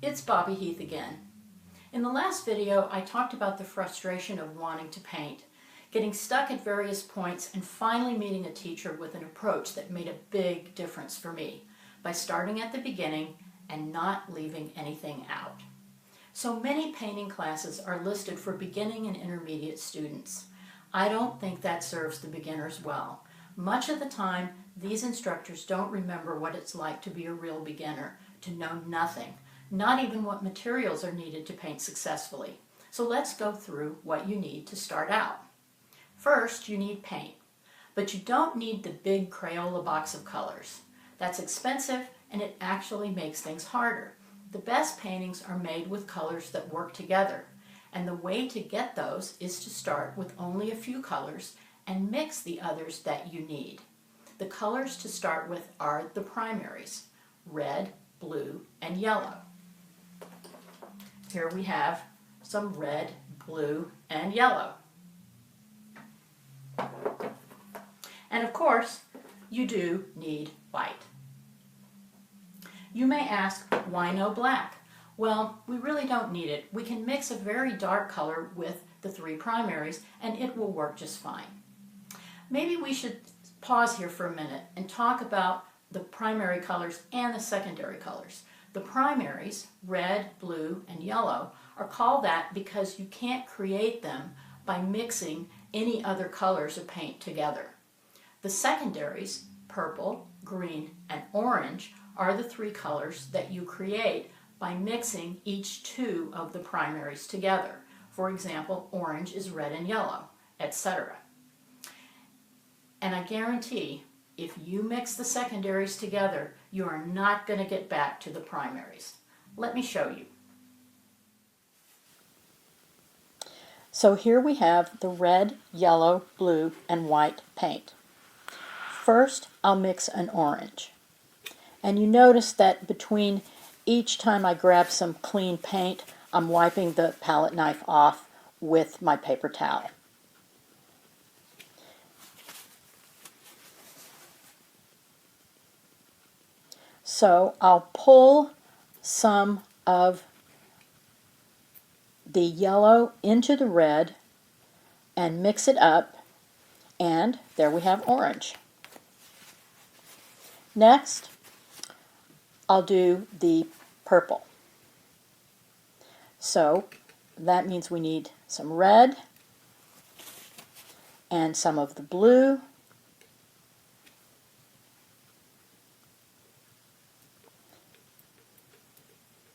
It's Bobby Heath again. In the last video, I talked about the frustration of wanting to paint, getting stuck at various points, and finally meeting a teacher with an approach that made a big difference for me by starting at the beginning and not leaving anything out. So many painting classes are listed for beginning and intermediate students. I don't think that serves the beginners well. Much of the time, these instructors don't remember what it's like to be a real beginner, to know nothing, not even what materials are needed to paint successfully. So let's go through what you need to start out. First, you need paint, but you don't need the big Crayola box of colors. That's expensive and it actually makes things harder. The best paintings are made with colors that work together, and the way to get those is to start with only a few colors and mix the others that you need. The colors to start with are the primaries: red, blue, and yellow. Here we have some red, blue, and yellow. And of course, you do need white. You may ask, why no black? Well, we really don't need it. We can mix a very dark color with the three primaries and it will work just fine. Maybe we should pause here for a minute and talk about the primary colors and the secondary colors. The primaries, red, blue, and yellow, are called that because you can't create them by mixing any other colors of paint together. The secondaries, purple, green, and orange, are the three colors that you create by mixing each two of the primaries together. For example, orange is red and yellow, etc. And I guarantee, if you mix the secondaries together, you are not going to get back to the primaries. Let me show you. So here we have the red, yellow, blue, and white paint. First, I'll mix an orange. And you notice that between each time I grab some clean paint, I'm wiping the palette knife off with my paper towel. So I'll pull some of the yellow into the red and mix it up, and there we have orange. Next, I'll do the purple. So that means we need some red and some of the blue.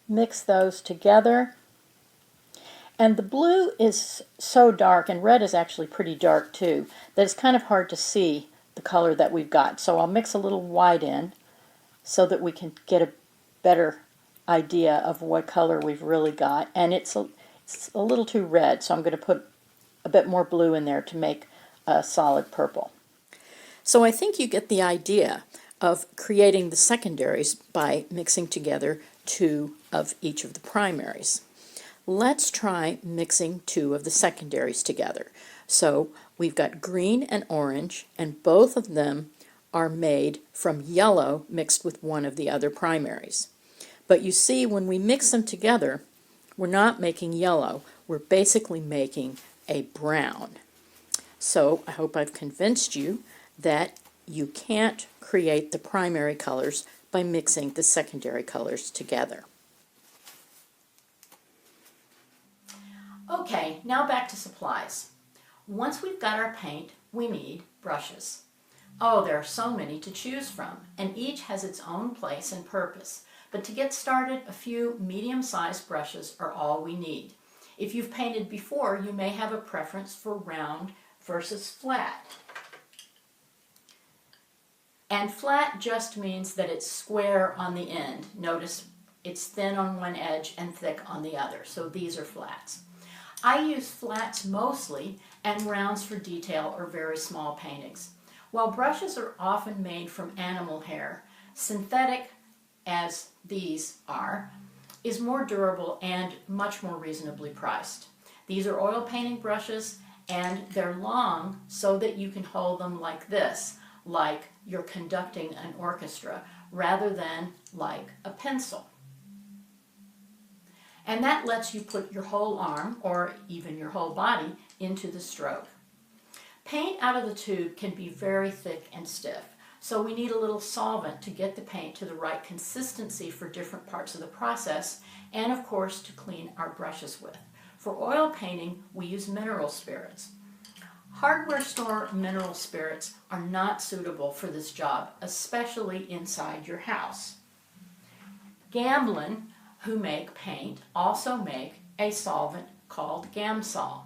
Mix those together. And the blue is so dark, and red is actually pretty dark too, that it's kind of hard to see the color that we've got. So I'll mix a little white in so that we can get a better idea of what color we've really got. And it's a little too red, so I'm going to put a bit more blue in there to make a solid purple. So I think you get the idea of creating the secondaries by mixing together two of each of the primaries. Let's try mixing two of the secondaries together. So we've got green and orange, and both of them are made from yellow mixed with one of the other primaries. But you see, when we mix them together, we're not making yellow, we're basically making a brown. So I hope I've convinced you that you can't create the primary colors by mixing the secondary colors together. Okay, now back to supplies. Once we've got our paint, we need brushes. Oh, there are so many to choose from, and each has its own place and purpose. But to get started, a few medium-sized brushes are all we need. If you've painted before, you may have a preference for round versus flat. And flat just means that it's square on the end. Notice it's thin on one edge and thick on the other, so these are flats. I use flats mostly and rounds for detail or very small paintings. While brushes are often made from animal hair, synthetic, as these are, is more durable and much more reasonably priced. These are oil painting brushes, and they're long so that you can hold them like this, like you're conducting an orchestra, rather than like a pencil. And that lets you put your whole arm, or even your whole body, into the stroke. Paint out of the tube can be very thick and stiff, so we need a little solvent to get the paint to the right consistency for different parts of the process, and of course to clean our brushes with. For oil painting, we use mineral spirits. Hardware store mineral spirits are not suitable for this job, especially inside your house. Gamblin, who make paint, also make a solvent called Gamsol.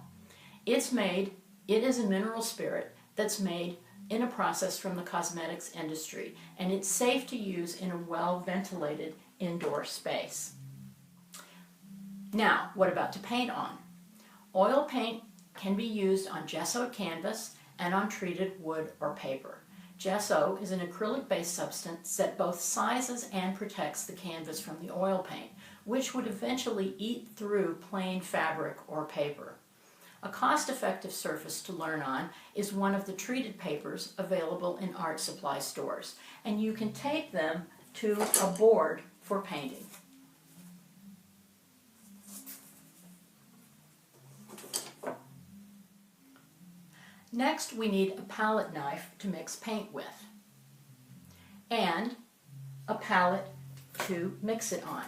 It is a mineral spirit that's made in a process from the cosmetics industry, and it's safe to use in a well-ventilated indoor space. Now, what about to paint on? Oil paint can be used on gessoed canvas and on treated wood or paper. Gesso is an acrylic-based substance that both sizes and protects the canvas from the oil paint, which would eventually eat through plain fabric or paper. A cost-effective surface to learn on is one of the treated papers available in art supply stores, and you can take them to a board for painting. Next, we need a palette knife to mix paint with, and a palette to mix it on.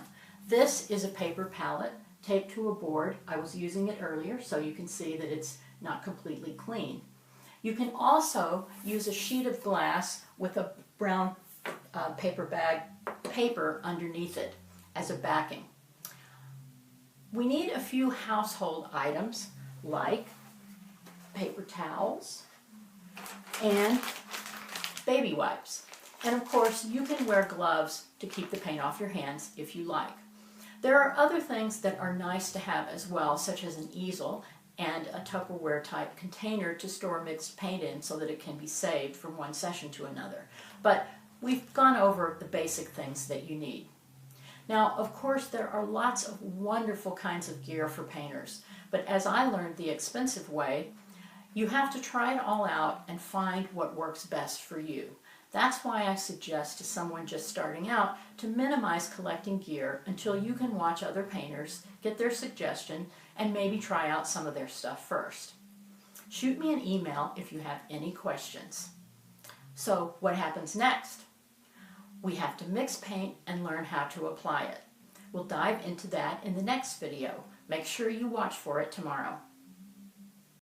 This is a paper palette taped to a board. I was using it earlier, so you can see that it's not completely clean. You can also use a sheet of glass with a brown paper bag paper underneath it as a backing. We need a few household items like paper towels and baby wipes. And of course, you can wear gloves to keep the paint off your hands if you like. There are other things that are nice to have as well, such as an easel and a Tupperware type container to store mixed paint in so that it can be saved from one session to another. But we've gone over the basic things that you need. Now, of course, there are lots of wonderful kinds of gear for painters, but as I learned the expensive way, you have to try it all out and find what works best for you. That's why I suggest to someone just starting out to minimize collecting gear until you can watch other painters, get their suggestion, and maybe try out some of their stuff first. Shoot me an email if you have any questions. So what happens next? We have to mix paint and learn how to apply it. We'll dive into that in the next video. Make sure you watch for it tomorrow.